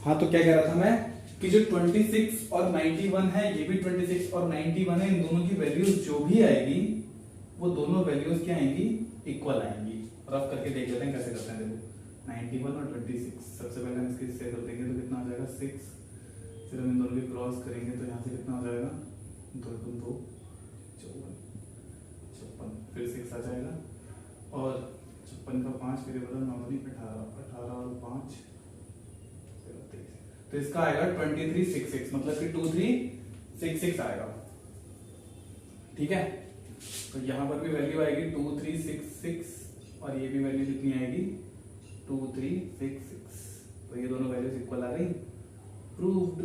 हाँ तो क्या कह रहा था मैं कि जो 26 और 91 है, ये भी 26 और 91 है, इन दोनों की वैल्यूज जो भी आएगी वो दोनों वैल्यूज क्या आएंगी, इक्वल आएंगी। रफ करके देख लेते हैं कैसे करते हैं। देखो 91 और 26, सबसे पहले हम इसके से कर देंगे तो कितना आ जाएगा 6, फिर हम इन दोनों की क्रॉस करेंगे तो यहाँ से कितना हो जाएगा 2 2 2 54, फिर 6 आ जाएगा और 56 का 5 फिर बदल नॉर्मली 18 और 5 तो इसका आएगा 2366, मतलब कि 2366 आएगा। ठीक है, तो यहां पर भी वैल्यू आएगी 2366 और ये भी वैल्यू कितनी आएगी 2366, तो ये दोनों वैल्यूज इक्वल आ गई, प्रूव्ड।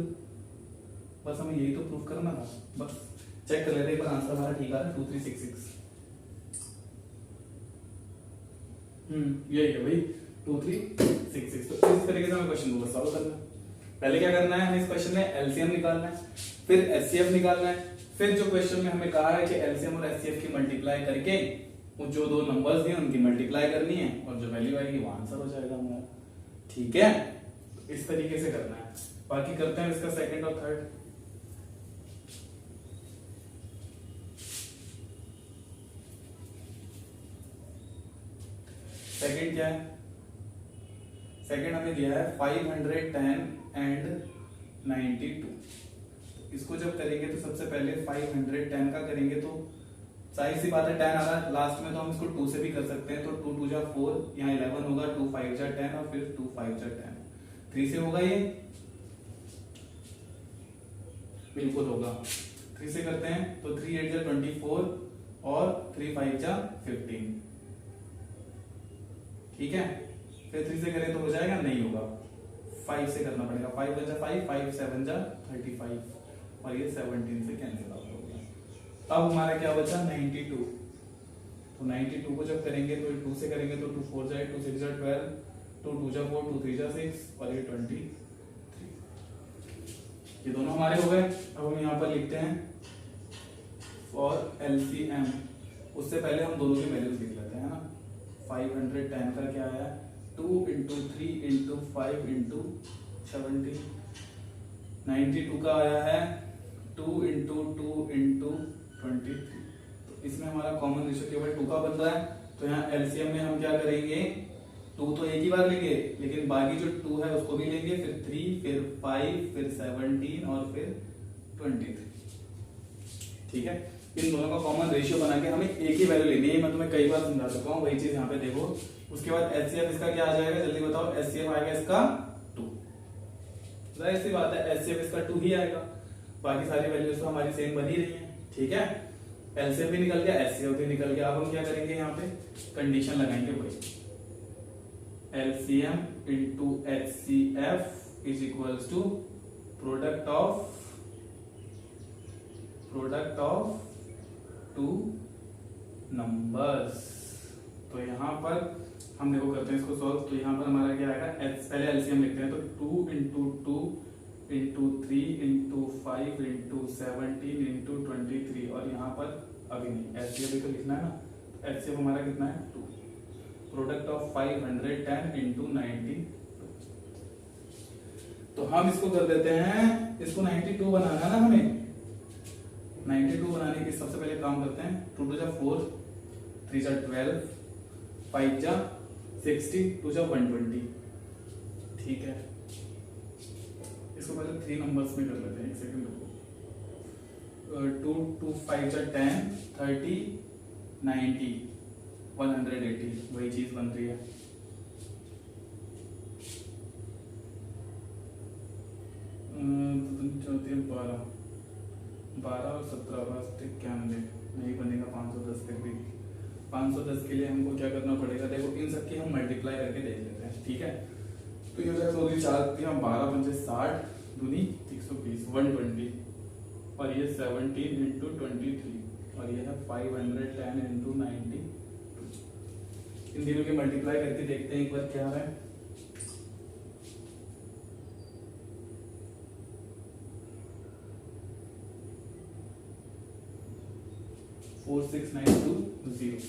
बस हमें यही तो प्रूव करना था, बस चेक कर लेते हैं आंसर हमारा ठीक आ रहा है 2366। यही है भाई 2366। तो इस तरीके से हमें क्वेश्चन को सॉल्व करना है। पहले क्या करना है, हमें इस क्वेश्चन में एलसीएम निकालना है, फिर एचसीएफ निकालना है, फिर जो क्वेश्चन में हमें कहा है कि एलसीएम और एचसीएफ की मल्टीप्लाई करके वो जो दो नंबर्स दिए उनकी मल्टीप्लाई करनी है और जो वैल्यू आएगी वो आंसर हो जाएगा हमारा। ठीक है, तो इस तरीके से करना है। बाकी करते हैं इसका सेकंड और थर्ड। सेकंड क्या है, सेकंड हमें दिया है 510 एंड 92। इसको जब करेंगे तो सबसे पहले 510 का करेंगे तो सारी सी बात है 10 आ रहा है लास्ट में, तो हम इसको 2 से भी कर सकते हैं। तो 2 2 जा 4, यहाँ 11 होगा, 2 5 जा 10 और फिर 2 5 जा 10, 3 से होगा ये, बिल्कुल होगा। 3 से करते हैं तो 3 8 जा 24 और 3 5 जा 15। ठीक है, फिर 3 से करें तो हो जाएगा, नहीं होगा, 5 से करना पड़ेगा। 5 1 जा 5, 5 7 जा 35 और ये 17 से कैंसिल आउट हो गया। अब हमारा क्या बचा 92। तो 92 को जब करेंगे तो 2 से करेंगे तो 2 4 जाए, 2 6 जा 12, 2 2 जा 4, 2 3 जा 6 और ये 23। ये दोनों हमारे हो गए। अब हम यहाँ पर लिखते हैं फॉर एलसीएम। उससे पहले हम दोनों की वैल्यूज लिख लेते हैं ना। 510 का क्या आया 2 × 3 × 5 × 17। 92 का आया है 2 × 2 × 23। तो इसमें हमारा कॉमन रेशियो केवल 2 का बन रहा है। तो यहाँ एलसीएम में हम क्या करेंगे, 2 तो एक ही बार लेंगे, लेकिन बाकी जो 2 है उसको भी लेंगे, फिर 3 फिर 5 फिर 17 और फिर 23। ठीक है, इन दोनों का कॉमन रेशियो बना के हमें एक ही वैल्यू लेनी है। मैं तुम्हें कई बार समझा चुका हूँ, वही चीज यहाँ पे देखो। उसके बाद एचसीएफ इसका क्या आ जाएगा, जल्दी बताओ। एचसीएफ आएगा इसका 2, जाहिर सी बात है एचसीएफ इसका 2 ही आएगा, बाकी सारी वैल्यूज तो हमारी सेम बनी रही है। ठीक है, एलसीएम भी निकल गया, एचसीएफ भी निकल गया। अब हम क्या करेंगे, यहाँ पे कंडीशन लगाएंगे वही, LCM into HCF is equals to product of 2 numbers. तो यहाँ पर हम देखो करते हैं इसको सॉल्व। तो यहाँ पर हमारा क्या आएगा, पहले एलसीएम लिखते हैं। तो 2 × 2 × 3 × 5 × 17 × 23 और यहाँ पर अभी नहीं, एचसीएफ भी तो लिखना है ना। एचसीएफ हमारा कितना है 2, प्रोडक्ट ऑफ 510 × 90। तो हम इसको कर देते हैं, इसको 92 बनाना है ना हमें। 92 बनाने के सबसे पहले काम करते हैं। 2 2 जा 4, 3 जा 12, 5 जा 60, 2 जा 120। ठीक है, इसको पहले 3 नंबर्स में कर लेते हैं, एक सेकंड रुको। 2 2 5 जा 10, 30, 90, 180, वही चीज बन रही है। चौथी 12 और 17 बस 91 नहीं बनेगा। 510 तक भी, 510 के लिए हमको क्या करना पड़ेगा, देखो इन सबकी हम मल्टीप्लाई करके देख लेते हैं। ठीक है, तो ये हो जाएगा 12 5 60 दूनी 120, 120 और ये 17 × 23 और ये है 510 × 90। इन तीनों की मल्टीप्लाई करके देखते हैं एक बार क्या है। 46920,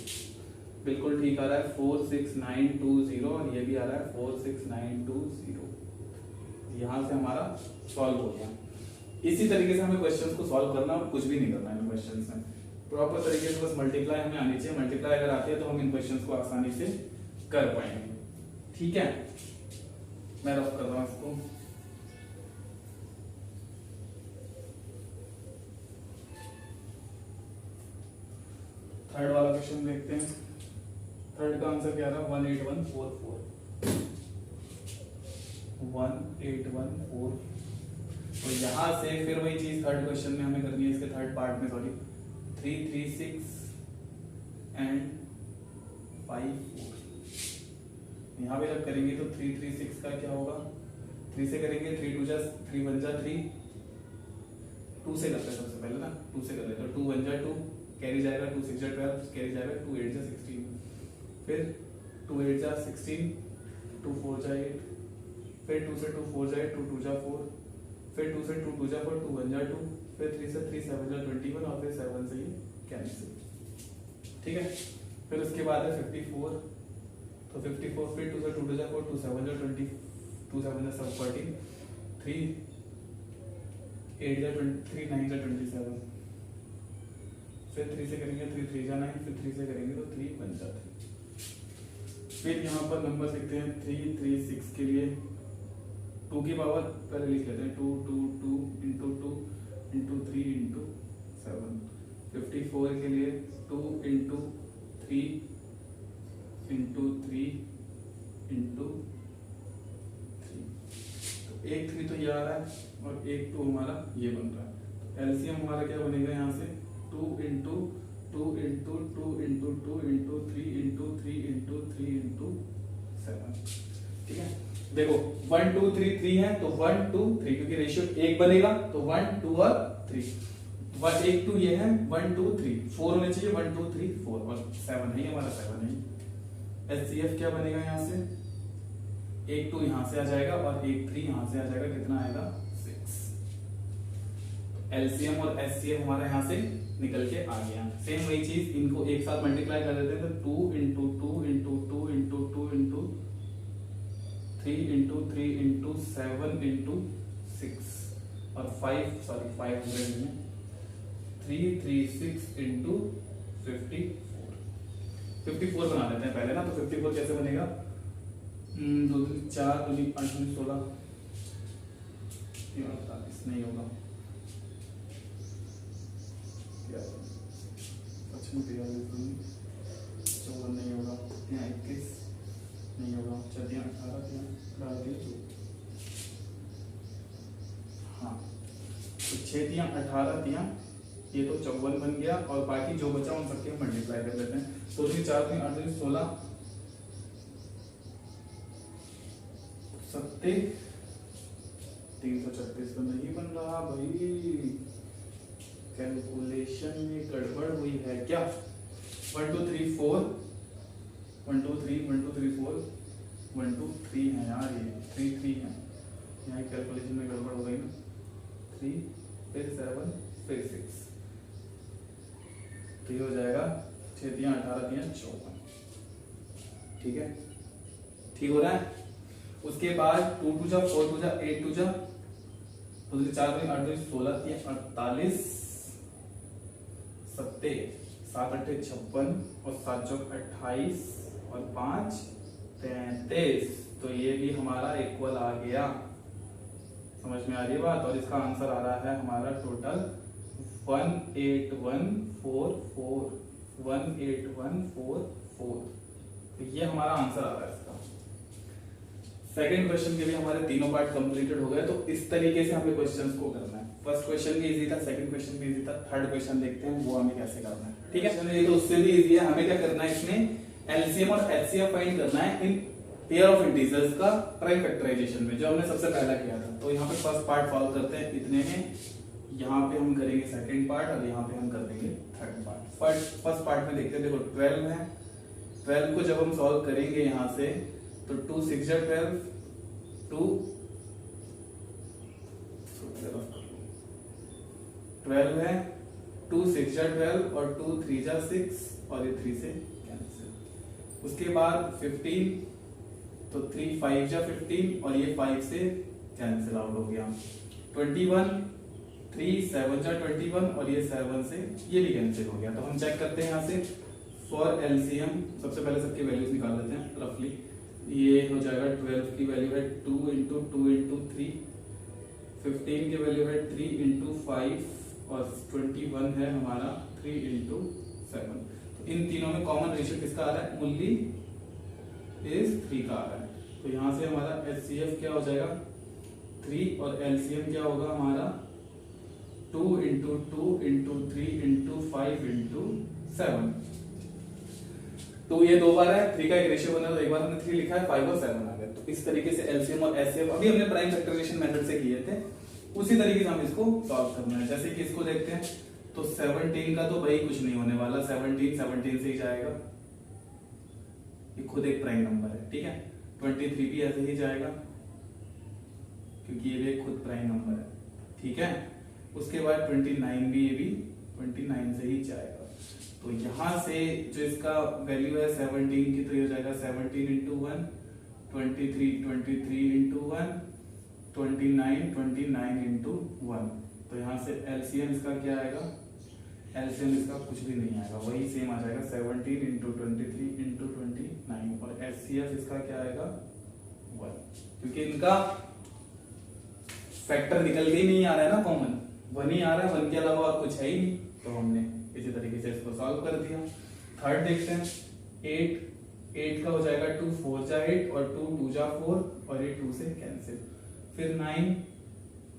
बिल्कुल ठीक आ रहा है 46920 और ये भी आ रहा है 46920। यहाँ से हमारा सॉल्व हो गया। इसी तरीके से हमें क्वेश्चंस को सॉल्व करना और कुछ भी नहीं करना इन क्वेश्चंस में, प्रॉपर तरीके से बस मल्टीप्लाई हमें आनी चाहिए। मल्टीप्लाई अगर आती है तो हम इन क्वेश्चंस को आसानी से कर पाएंगे। ठीक है, मैं रफ कर रहा हूं इसको। थर्ड वाला क्वेश्चन देखते हैं। थर्ड का आंसर क्या रहा? 18144 18144। तो यहां से फिर वही चीज थर्ड क्वेश्चन में हमें करनी है, इसके थर्ड पार्ट में, सॉरी, 336 एंड 54। यहाँ पे जब करेंगे तो 336 का क्या होगा? 3 से करेंगे, 3 2 जा 3 1 जा 3, 2 से करते हैं सबसे पहले ना, 2 से कर लेते हैं। 2 1 जा 2, कैरी जाएगा, 2 6 जा 12, कैरी जाएगा, 2 8 जा 16, फिर 2 8 जा 16, 2 4 जा 8, फिर 2 से 2 4 जा 8, 2 2 जा 4, फिर 2 से 2 2 जा 4, 2 1 जा 2, फिर 3 से 3 7 जा 21 और फिर 7 से ये कैंसिल। ठीक है, फिर उसके बाद है 54, तो 54, फिर 2 से 2 जा 4, 2 7 जा 20, 2 7 जा 14, 3 8 जा 20, 3 9 जा 27, फिर 3 से करेंगे 3 3 जा 9, फिर 3 से करेंगे तो 3 1 जा 3। फिर यहाँ पर नंबर लिखते हैं 3 3 6 के लिए 2 की पावर पहले लिख लेते हैं, 2 2 2 इंटू 2 इंटू 3 इंटू 7। 54 के लिए 2 इंटू 3 इंटू 3 इंटू 3। तो एक 3 तो ये आ रहा है और एक 2 हमारा ये बन रहा है। एलसीएम हमारा क्या बनेगा यहाँ से? 2 into 2 into 2 into 2 into 3 into 3 into 3 into 7। ठीक है, देखो 1 2 3 3 है तो 1 2 3, क्योंकि रेशियो 1 बनेगा तो 1 2 और 3, 1 1 2 ये है, 1 2 3 4 होने चाहिए, 1 2 3 4 और 7 है हमारा, 7 है। एचसीएफ क्या बनेगा यहाँ से? 1 2 यहाँ से आ जाएगा और 1 3 यहाँ से आ जाएगा, कितना आएगा? 6। एलसीएम और एचसीएफ हमारा यहाँ से निकल के आ गया। सेम वही चीज, इनको एक साथ मल्टीप्लाई कर देते हैं तो 2 into 2 into 2 into 2 into 3 into 3 into 7 into 6 और 5, सॉरी 500 में 336 इंटू 54 बना लेते हैं पहले ना। तो 54 कैसे बनेगा? 2 3 4 2 3 8 2 16, 48 नहीं होगा, 54 नहीं होगा, 21 नहीं होगा, 18 डाल दिए। हाँ, तो 6 18 ये तो 54 बन गया और बाकी जो बचा उन सबके हम मल्टीप्लाई कर लेते हैं। तो 3 4 3 8 16 70, 336 तो नहीं बन रहा भाई, कैलकुलेशन में गड़बड़ हुई है क्या? 1 2 3 4 1 2 3 1 2 3 4 1 2 3 है यार, ये 3 3 है, यहाँ कैलकुलेशन में गड़बड़ हो गई ना। 3 फिर 7 फिर 6, तो ये हो जाएगा 6 3 18 3 54। ठीक है, ठीक हो रहा है। उसके बाद 2 2 जा 4 2 जा 8 2 जा, तो 4 3 8 2 16 3 48 70 7 8 56 और 7 चौक 28 और 5 33। तो ये भी हमारा इक्वल आ गया, समझ में आ रही है बात। और इसका आंसर आ रहा है हमारा टोटल 18144, 18144। तो ये हमारा आंसर आ रहा है इसका। सेकंड क्वेश्चन के भी हमारे तीनों पार्ट कंप्लीटेड हो गए। तो इस तरीके से हमें क्वेश्चंस को करना है। फर्स्ट क्वेश्चन भी इजी था, सेकंड क्वेश्चन भी इजी था, थर्ड क्वेश्चन देखते हैं वो हमें कैसे करना है। ठीक है, ये तो उससे भी इजी है। हमें क्या करना है इसमें? एलसीएम और एचसीएफ फाइंड करना है इन पेयर ऑफ इंटीजर्स का प्राइम फैक्टराइजेशन में, जो हमने सबसे पहला किया था। तो यहाँ पे फर्स्ट पार्ट सॉल्व करते हैं इतने में, यहाँ पे हम करेंगे सेकंड पार्ट और यहाँ पे हम कर देंगे थर्ड पार्ट। फर्स्ट पार्ट में देखते हैं, देखो 12 है, 12 को जब हम सॉल्व करेंगे यहाँ से तो 2 6 जा 12, 2 12 है, 2 6 जा 12 और 2 3 जा 6 और ये 3 से कैंसिल। उसके बाद 15, तो 3 5 जा 15 और ये 5 से कैंसिल आउट हो गया। 21 3 7 जा 21 और ये 7 से ये भी कैंसिल हो गया। तो हम चेक करते हैं यहाँ से फॉर एलसीएम। सबसे पहले सबके वैल्यूज निकाल लेते हैं रफली। ये हो जाएगा 12 की वैल्यू है 2 इंटू 2 इंटू 3, 15 की वैल्यू है 3 इंटू 5 और 21 है हमारा 3 इंटू 7। तो इन तीनों में कॉमन रेशियो किसका आ रहा है? मूल्य इज 3 का आ रहा है। तो यहाँ से हमारा एचसीएफ क्या हो जाएगा 3 और एलसीएम क्या होगा हमारा 2 इंटू 2 इंटू 3 इंटू 5 इंटू 7। तो ये दो बार है, 3 का एक रेशियो बना, तो एक बार हमने 3 लिखा है, 5 और 7 आ गया। तो इस तरीके से एलसीएम और एचसीएफ अभी हमने प्राइम फैक्टराइजेशन मेथड से किए थे, उसी तरीके से हम इसको सॉल्व करना है। जैसे कि इसको देखते हैं तो 17 का तो भाई कुछ नहीं होने वाला, 17 से ही जाएगा, ये खुद एक प्राइम नंबर है, ठीक है। 23 भी ऐसे ही जाएगा क्योंकि ये भी एक खुद प्राइम नंबर है, ठीक है। उसके बाद 29 भी, ये भी 29 से ही जाएगा। तो यहां से जो इसका वैल्यू है 17 की, तो ये हो जाएगा 17 इंटू 1, 23 इंटू 1, 29 इंटू 1। तो यहाँ से एलसीएम इसका क्या आएगा? एलसीएम इसका कुछ भी नहीं आएगा, वही सेम आ जाएगा 17 इंटू 23 इंटू 29। और एचसीएफ इसका क्या आएगा 1, क्योंकि इनका फैक्टर निकल के ही नहीं आ रहा है ना, कॉमन 1 ही आ रहा है, 1 के अलावा और कुछ है ही नहीं। तो हमने इसी तरीके से इसको सॉल्व कर दिया। थर्ड देखते हैं 8 का हो जाएगा 2 4 जा 8 और 2 2 जा 4 और ये 2 से कैंसिल। फिर 9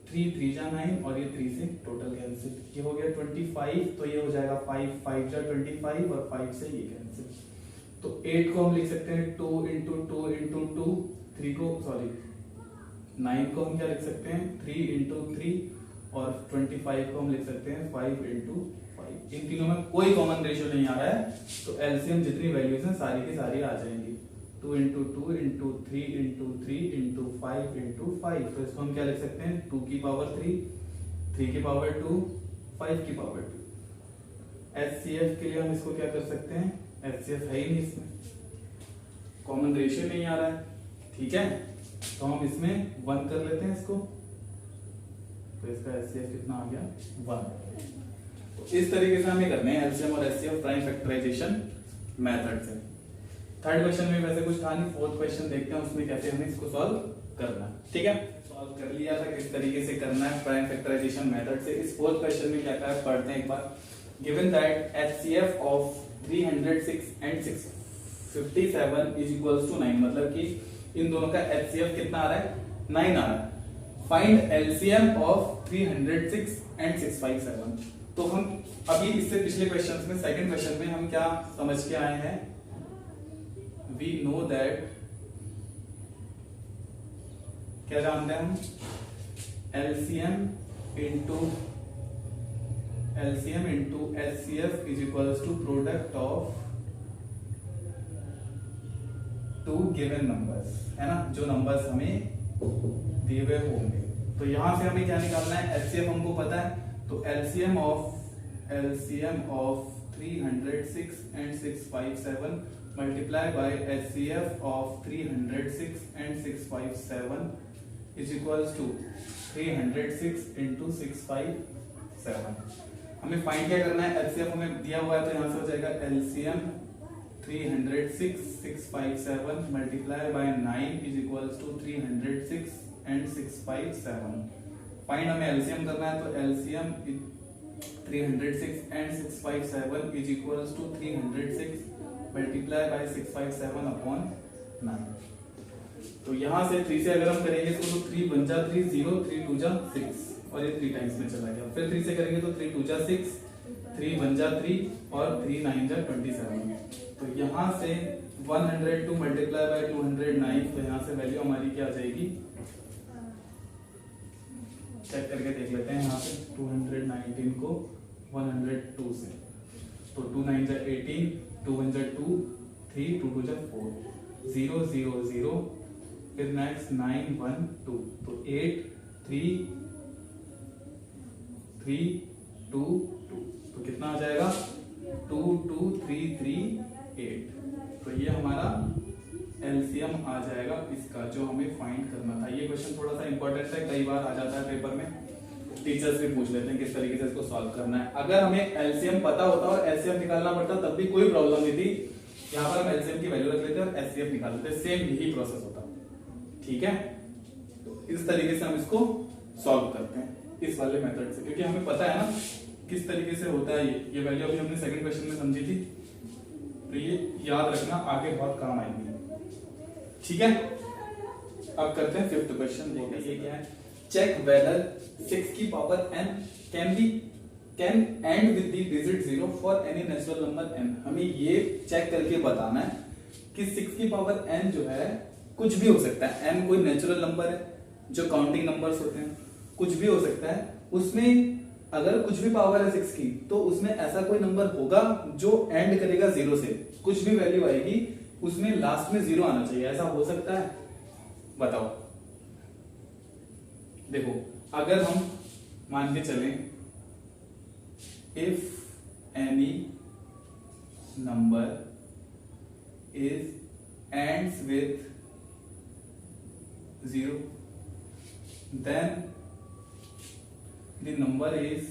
3 3 जा 9 और ये 3 से टोटल कैंसिल। ये हो गया 25, तो ये हो जाएगा 5 5 जा 25 और 5 से ये कैंसिल। तो 8 को हम लिख सकते हैं 2 इंटू 2 इंटू 2, 3 को सॉरी 9 को हम क्या लिख सकते हैं 3 इंटू 3 और 25 को हम लिख सकते हैं 5 इंटू 5। इन तीनों में कोई कॉमन रेशियो नहीं आ रहा है, तो एलसीएम जितनी वैल्यूज हैं सारी की सारी आ जाएंगी। 2 into 2 into 3 into 3 into 5 into 5। तो इसको हम क्या लिख सकते हैं 2 की पावर 3, 3 की पावर 2, 5 की पावर 2। एचसीएफ के लिए हम इसको क्या कर सकते हैं, एचसीएफ है ही नहीं, इसमें कॉमन रेशियो नहीं आ रहा है, ठीक है। तो हम इसमें 1 कर लेते हैं इसको, तो इसका एचसीएफ कितना आ गया 1। तो इस तरीके से हमें करने हैं एलसीएम और एचसीएफ प्राइम फैक्टराइजेशन मेथड से। थर्ड क्वेश्चन में वैसे कुछ था नहीं, फोर्थ क्वेश्चन देखते हैं उसमें कैसे हमें इसको सॉल्व करना है, ठीक है। सॉल्व कर लिया था किस तरीके से करना है प्राइम फैक्टराइजेशन मेथड से। इस फोर्थ क्वेश्चन में क्या है पढ़ते हैं एक बार। Given that HCF of 306 and 657 is equals to 9, मतलब कि इन दोनों का एचसीएफ कितना आ रहा है 9 आ रहा है। Find LCM of 306 and 657। तो हम अभी इससे पिछले क्वेश्चन में, सेकंड क्वेश्चन में हम क्या समझ के आए हैं, वी नो दैट, क्या जानते हैं हम, LCM into HCF is equals to product of 2 given numbers, है ना, जो नंबर्स हमें दिए हुए होंगे। तो यहां से हमें क्या निकालना है, एचसीएफ हमको पता है, तो LCM of 306 and 657 multiply by HCF of 306 and 657 is equals to 306 into 657। हमें फाइंड क्या करना है, एचसीएफ हमें दिया हुआ है, तो यहां से हो जाएगा LCM 306 657 multiply by 9 is equals to 306 and 657। Find हमें एलसीएम करना है, तो LCM 306 and 657 is equals to 306 multiply by 657 upon 9। तो यहां से 3 से अगर हम करेंगे तो 3 1 जा 3 0, 3 2 जा 6 और ये 3 टाइम्स में चला गया। फिर 3 से करेंगे तो 3 2 जा 6, 3 1 जा 3 और 3 9 जा 27। तो यहां से 102 मल्टीप्लाई बाय 209, तो यहां से वैल्यू हमारी क्या आ जाएगी, चेक करके देख लेते हैं। यहाँ पे 219 को 102 से, तो 2 9 जा 18, 2 1 जा 2, 3 2 2 जा 4, 0 0 0, फिर नेक्स्ट 9 1 2, तो 8 3 3 2 2, तो कितना आ जाएगा 2 2 3 3 8। तो ये हमारा एलसीएम आ जाएगा इसका, जो हमें फाइंड करना था। ये क्वेश्चन थोड़ा सा इंपॉर्टेंट है, कई बार आ जाता है पेपर में, टीचर्स भी पूछ लेते हैं किस तरीके से इसको सॉल्व करना है। अगर हमें एलसीएम पता होता और एचसीएफ निकालना पड़ता तब भी कोई प्रॉब्लम नहीं थी, यहाँ पर हम एलसीएम की वैल्यू रख लेते और एचसीएफ निकाल लेते, सेम यही प्रोसेस होता। ठीक है, तो इस तरीके से हम इसको सॉल्व करते हैं इस वाले मेथड से, क्योंकि हमें पता है ना किस तरीके से होता है। ये वैल्यू अभी हमने सेकंड क्वेश्चन में समझी थी, तो ये याद रखना, आगे बहुत काम आएगी। ठीक है, अब करते हैं फिफ्थ क्वेश्चन। ये क्या है, चेक वेदर 6 की power n can and with the digit 0 for any natural number n। हमें ये चेक करके बताना है कि 6 की पावर n जो है कुछ भी हो सकता है। n कोई नेचुरल नंबर है, जो काउंटिंग नंबर्स होते हैं, कुछ भी हो सकता है। उसमें अगर कुछ भी पावर है 6 की, तो उसमें ऐसा कोई नंबर होगा जो एंड करेगा 0 से। कुछ भी वैल्यू आएगी उसमें लास्ट में 0 आना चाहिए, ऐसा हो सकता है? बताओ। देखो, अगर हम मान के चलें if any number is ends with 0 then the number is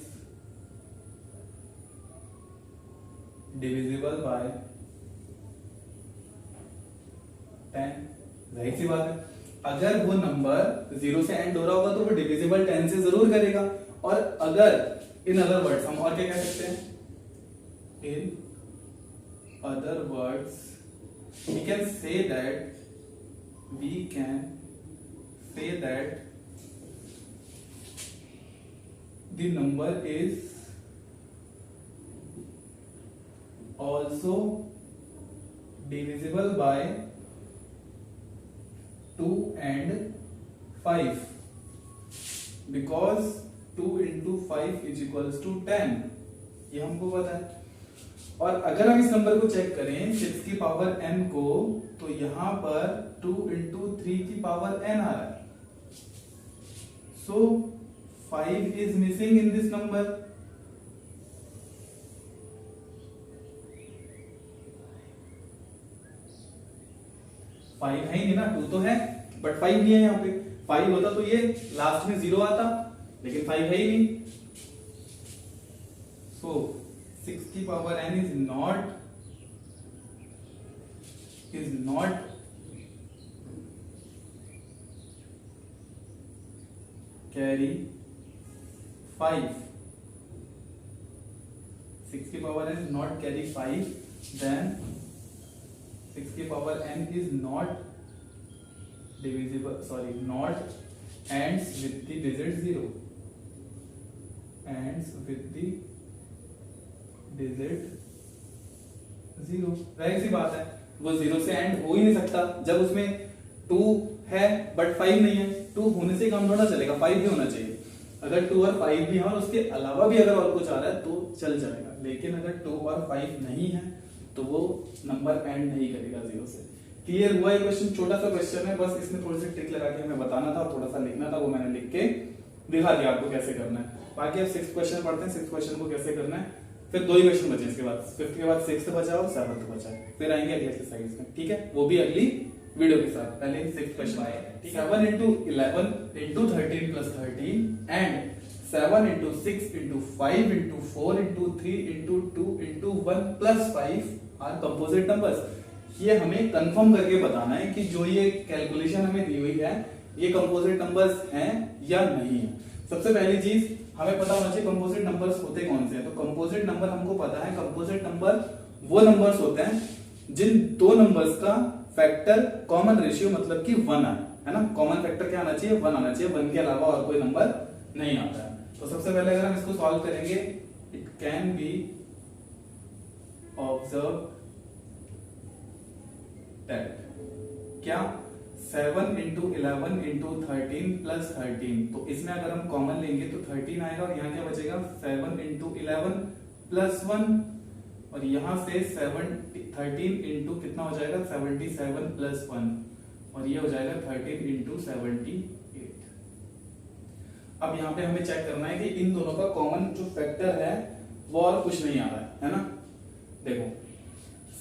divisible by 10। जाहिर सी बात है, अगर वो नंबर 0 से एंड हो रहा होगा तो वो डिविजिबल 10 से जरूर करेगा। और अगर इन अदर वर्ड्स, हम और क्या कह सकते हैं, in other words we can say that the number is also divisible by 2 and 5 because 2 into 5 is equals to 10। ये हमको पता है। और अगर हम इस नंबर को चेक करें 6 की पावर n को, तो यहां पर 2 into 3 की पावर n आ रहा है। So 5 is missing in this number। Five है ही नहीं ना, 2 तो है बट 5 नहीं है। यहाँ पे 5 होता तो ये लास्ट में 0 आता, लेकिन 5 है ही नहीं। सो 6 की power n is not carry 5। 6 की power n is not carry 5, then 6 की power n is not divisible, not ends with the digit 0, ends with the digit 0। जाहिर सी बात है, वो 0 से एंड हो ही नहीं सकता जब उसमें 2 है बट 5 नहीं है। 2 होने से काम थोड़ा चलेगा, 5 भी होना चाहिए। अगर 2 और 5 भी है और उसके अलावा भी अगर और कुछ आ रहा है तो चल जाएगा, लेकिन अगर 2 और 5 नहीं है तो वो नंबर एंड नहीं करेगा 0 से। क्लियर हुआ? ये क्वेश्चन छोटा सा क्वेश्चन है, बस इसमें थोड़ी सी ट्रिक लगा के हमें बताना था और थोड़ा सा लिखना था, वो मैंने लिख के दिखा दिया आपको कैसे करना है। बाकी अब 6th क्वेश्चन पढ़ते हैं। 6th क्वेश्चन को कैसे करना है, फिर 2 ही क्वेश्चन बचे इसके बाद। 5th के बाद 6th बचा और 7th बचा है, फिर आएंगे अगले एक्सरसाइज में। ठीक है, वो भी अगली वीडियो के साथ। पहले 6th क्वेश्चन आए, 7 into 11 into 13 plus 13 and 7 into 6 into 5 into 4 into 3 into 2 into 1 plus 5 are composite numbers. ये हमें कंफर्म करके बताना है कि जो ये कैलकुलेशन हमें दी हुई है ये कंपोजिट नंबर्स हैं या नहीं है। सबसे पहली चीज हमें पता होना चाहिए कंपोजिट नंबर्स होते कौन से हैं। तो कंपोजिट नंबर हमको पता है, कंपोजिट नंबर वो नंबर्स होते हैं जिन 2 नंबर्स का फैक्टर कॉमन रेशियो मतलब कि 1 है ना। कॉमन फैक्टर क्या आना चाहिए? 1 आना चाहिए, 1 के अलावा और कोई नंबर नहीं आता है। तो सबसे पहले अगर हम इसको सॉल्व करेंगे, it can be observe that क्या 7 into 11 into 13 plus 13, तो इसमें अगर हम कॉमन लेंगे तो 13 आएगा और यहाँ क्या बचेगा 7 into 11 plus 1 और यहाँ से 13 into कितना हो जाएगा 77 plus 1 और ये हो जाएगा 13 into 78। अब यहाँ पे हमें चेक करना है कि इन दोनों का कॉमन जो फैक्टर है वो और कुछ नहीं आ रहा है ना। देखो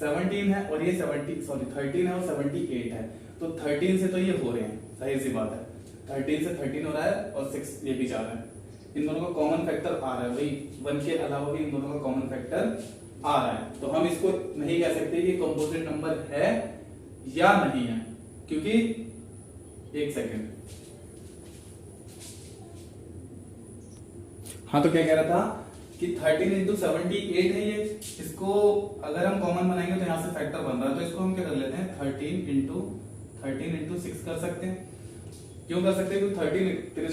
17 है और ये 13 है और 78 है, तो 13 से तो ये हो रहे हैं, जाहिर सी बात है, 13 से 13 हो रहा है और 6 ये भी जा रहा है, इन दोनों का कॉमन फैक्टर आ रहा है भाई, 1 के अलावा भी इन दोनों का कॉमन फैक्टर आ रहा है, तो हम इसको नहीं कह सकते कि कंपोजिट नंबर है या नहीं है, क्योंकि एक सेकेंड, हाँ तो क्या कह रहा था कि 13 इंटू 78 है ये, इसको अगर हम कॉमन बनाएंगे तो यहाँ से फैक्टर बन रहा है, तो इसको हम क्या कर लेते हैं 13 इंटू 6 कर सकते हैं। क्यों कर सकते हैं? क्योंकि 13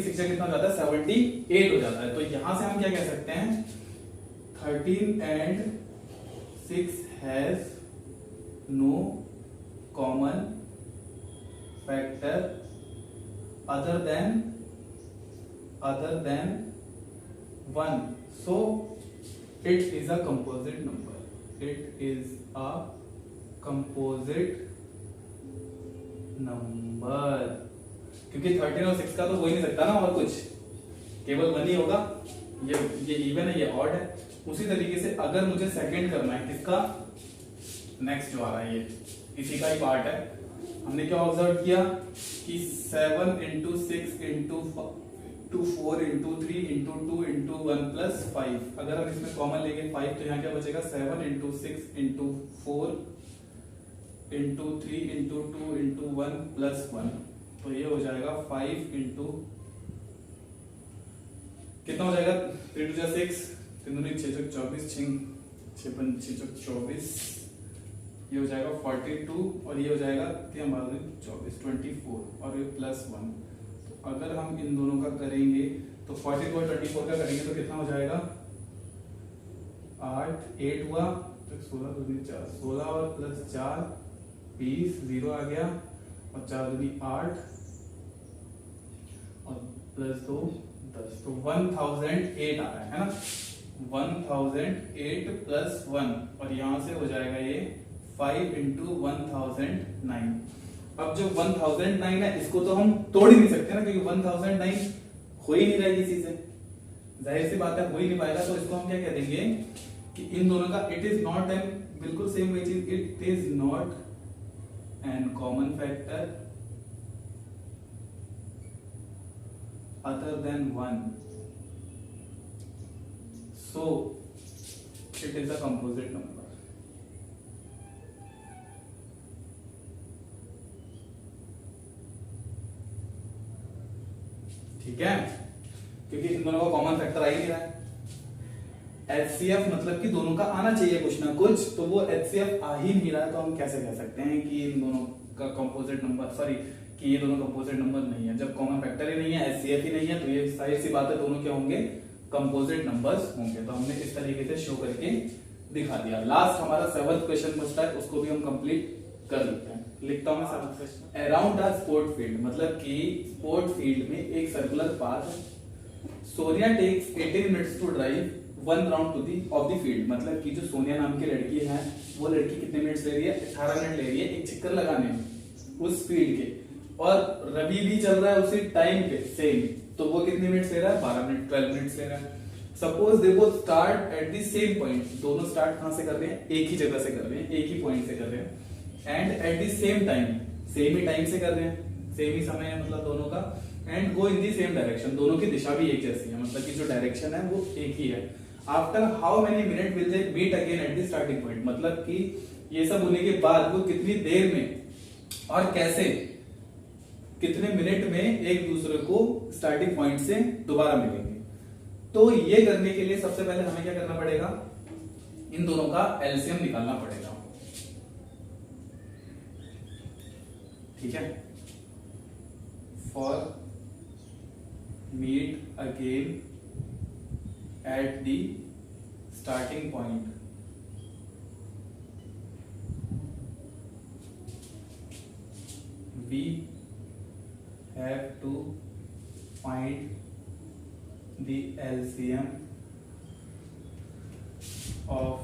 6 कितना हो जाता है 78 हो जाता है, तो यहां से हम क्या कह सकते हैं 13 and 6 has no common factor other than 1, so it is a composite number, it is a composite number, क्योंकि 13 और 6 का तो हो ही नहीं सकता ना और कुछ, केवल 1 ही होगा, ये इवन है, ये ऑड है। उसी तरीके से अगर मुझे सेकंड करना है किसका, नेक्स्ट जो आ रहा है ये इसी का ही पार्ट है, हमने क्या ऑब्जर्व किया कि 7 into 6 into 4 into 3 into 2 into 1 plus 5, अगर हम इसमें कॉमन लेंगे 5 तो यहाँ क्या बचेगा 7 into 6 into 4 into 3 into 2 into 1 plus 1, तो ये हो जाएगा 5 इंटू कितना हो जाएगा 3 2 6 3 2 6 24 6 6 24, ये हो जाएगा 42 और ये हो जाएगा 24 24 और ये प्लस 1, तो अगर हम इन दोनों का करेंगे तो 42 और 24 का करेंगे तो कितना हो जाएगा 8 हुआ, 16 2 4 16 और प्लस 4 20, 0 आ गया और 4 2 8 और प्लस 2 10, तो 1008 आ रहा है ना, 1008 प्लस 1 और यहां से हो जाएगा ये 5 इंटू 1009। अब जो 1009 है इसको तो हम तोड़ ही नहीं सकते ना, क्योंकि 1009 हो ही नहीं रहा है किसी से, जाहिर सी बात है हो ही नहीं पाएगा, तो इसको हम क्या कह देंगे कि इन दोनों का इट इज नॉट एन, बिल्कुल सेम वही चीज, it is not an common factor other than 1, so it is a composite number। ठीक है, क्योंकि इन दोनों का कॉमन फैक्टर आ ही नहीं रहा है, HCF मतलब कि दोनों का आना चाहिए कुछ ना कुछ, तो वो HCF आ ही नहीं रहा है, तो हम कैसे कह सकते हैं कि इन दोनों का कंपोजिट नंबर, सॉरी कि ये दोनों कंपोजिट नंबर नहीं है, जब कॉमन फैक्टर ही नहीं है, HCF ही नहीं है, तो ये जाहिर सी बात है दोनों क्या होंगे कंपोजिट नंबर्स होंगे, तो हमने इस तरीके से शो करके दिखा दिया। लास्ट हमारा 7th क्वेश्चन बचता है, उसको भी हम कंप्लीट कर लेते हैं, लिखता हूं मैं 7th question. Around a sport field, मतलब कि स्पोर्ट फील्ड में एक सर्कुलर पाथ है, Sonia takes 18 minutes to drive 1 round to the of the field, मतलब कि जो सोनिया नाम की लड़की है वो लड़की कितने मिनट्स ले रही है 18 मिनट ले रही है एक चक्कर लगाने में उस फील्ड के, और रवि भी चल रहा है उसी टाइम पे सेम, तो वो कितने मिनट्स ले रहा है 12 मिनट 12 मिनट्स ले रहा है। Suppose they both start at the same point, दोनों स्टार्ट कहां से कर रहे हैं एक ही जगह से कर रहे हैं, एक ही पॉइंट से कर रहे हैं, and at the same time, same he time से कर रहे हैं, सेम ही समय है मतलब दोनों का, and go in the same direction, दोनों की दिशा भी एक जैसी है, मतलब कि जो डायरेक्शन है वो एक ही है। After how many minute will they meet again at the starting point, मतलब कि ये सब होने के बाद वो कितनी देर में और कैसे कितने मिनट में एक दूसरे को स्टार्टिंग पॉइंट से दोबारा मिलेंगे। तो ये करने के लिए सबसे पहले हमें क्या करना पड़ेगा, इन दोनों का एलसीएम निकालना पड़ेगा, ठीक है। For meet again at the starting point, we have to find the LCM of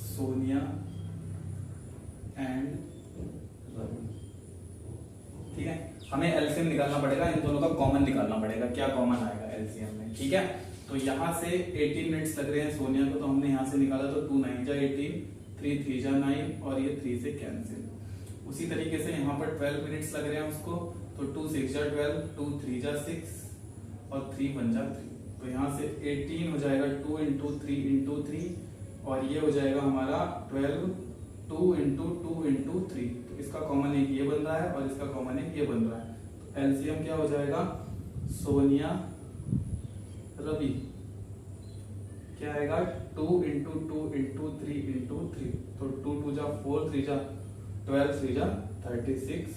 Sonia and Ravi, ठीक है। हमें LCM निकालना पड़ेगा, इन दोनों का कॉमन निकालना पड़ेगा, क्या कॉमन आएगा LCM में, ठीक है। तो यहाँ से 18 मिनट्स लग रहे हैं सोनिया को, तो हमने यहाँ से निकाला तो 2 9 जा 18, 3 3 जा 9 और ये 3 से कैंसिल। उसी तरीके से यहाँ पर 12 मिनट्स लग रहे हैं उसको, तो 2 6 जा 12, 2 3 जा 6 और 3 1 जा 3। तो यहाँ से 18 हो जाएगा 2 इंटू 3 इंटू 3 और ये हो जाएगा हमारा 12 2 इंटू 2 इंटू 3। तो इसका कॉमन एक ये बन रहा है और इसका कॉमन एक ये बन रहा है। तो एलसीएम क्या हो जाएगा, सोनिया रवि क्या आएगा 2 इंटू 2 इंटू 3 इंटू 3। तो 2 2 जा 4, 3 जा 12, 3 जा 36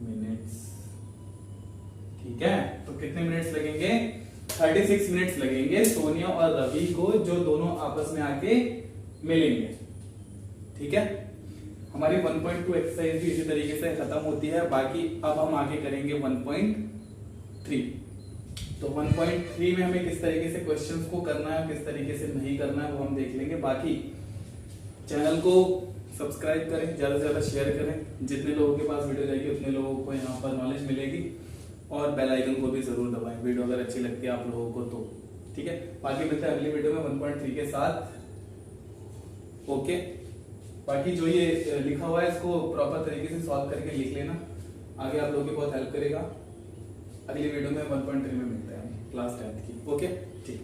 मिनट्स। ठीक है, तो कितने मिनट्स लगेंगे, 36 मिनट्स लगेंगे सोनिया और रवि को, जो दोनों आपस में आके मिलेंगे। ठीक है, हमारी 1.2 एक्सरसाइज भी इसी तरीके से खत्म होती है। बाकी अब हम आगे करेंगे 1.3। तो 1.3 में हमें किस तरीके से क्वेश्चंस को करना है, किस तरीके से नहीं करना है, वो हम देख लेंगे। बाकी चैनल को सब्सक्राइब करें, ज्यादा से ज्यादा शेयर करें, जितने लोगों के पास वीडियो जाएगी उतने लोगों को यहाँ पर नॉलेज मिलेगी। और बेल आइकन को भी जरूर दबाएं वीडियो अगर अच्छी लगती है आप लोगों को तो। ठीक है, बाकी मिलते हैं अगली वीडियो में 1.3 के साथ। ओके, बाकी जो ये लिखा हुआ है इसको प्रॉपर तरीके से सॉल्व करके लिख लेना, आगे आप लोगों की बहुत हेल्प करेगा। अगली वीडियो में 1.3 में मिलते हैं क्लास 10th की। ओके, ठीक।